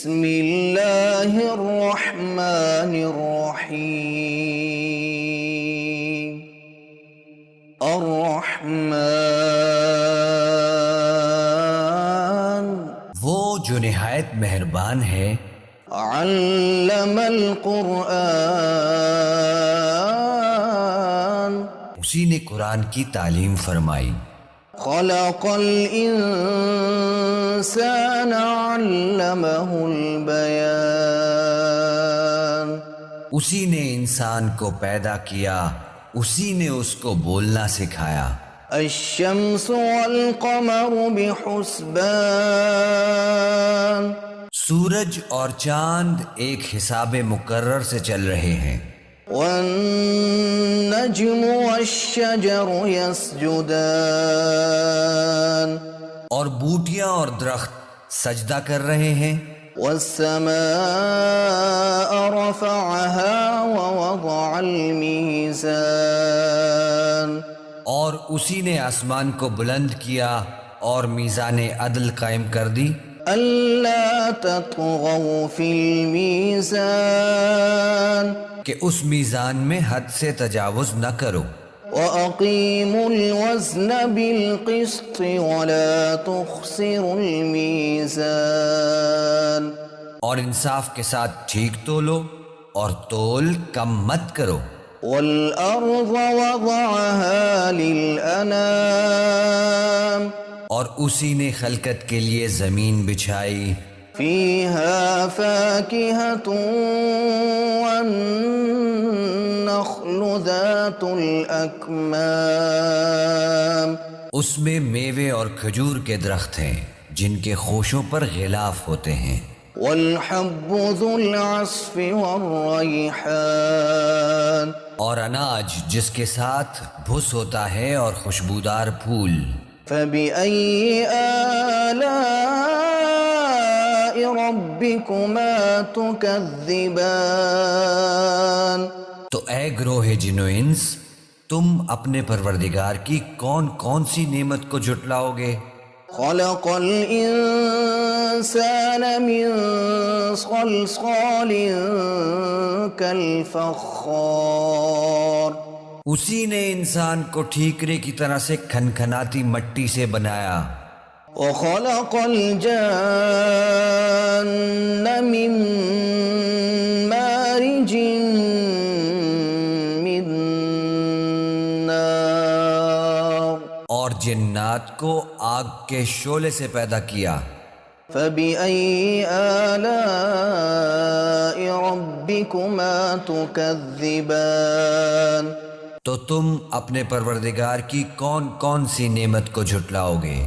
بسم اللہ الرحمن الرحیم الرحمن وہ جو نہایت مہربان ہے، علم القرآن اسی نے قرآن کی تعلیم فرمائی، خلق الانسان علمہ البیان اسی نے انسان کو پیدا کیا، اسی نے اس کو بولنا سکھایا۔ الشمس والقمر بحسبان سورج اور چاند ایک حساب مقرر سے چل رہے ہیں، والنجم والشجر يسجدان اور بوٹیاں اور درخت سجدہ کر رہے ہیں۔ والسماء رفعها ووضع الميزان اور اسی نے آسمان کو بلند کیا اور میزان عدل قائم کر دی، ألا تطغوا في الميزان کہ اس میزان میں حد سے تجاوز نہ کرو، وأقيموا الوزن بالقسط ولا تخسروا الميزان اور انصاف کے ساتھ ٹھیک تولو اور تول کم مت کرو۔ والأرض وضعها للأنام اور اسی نے خلقت کے لیے زمین بچھائی، فيها فاكهة والنخل ذات الأكمام اس میں میوے اور کھجور کے درخت ہیں جن کے خوشوں پر غلاف ہوتے ہیں، والحب ذو العصف والريحان اور اناج جس کے ساتھ بھس ہوتا ہے اور خوشبودار پھول۔ فبأي آلاء ربكما تكذبان تو اے گروہ جن و انس، تم اپنے پروردگار کی کون کون سی نعمت کو جھٹلاؤ گے؟ خلق الإنسان من صلصال كالفخار اسی نے انسان کو ٹھیکرے کی طرح سے کھنکھناتی مٹی سے بنایا، وخلق الجان من مارج من نار اور جنات کو آگ کے شعلے سے پیدا کیا۔ فبأي آلاء ربكما تكذبان تو تم اپنے پروردگار کی کون کون سی نعمت کو جھٹلاؤ گے؟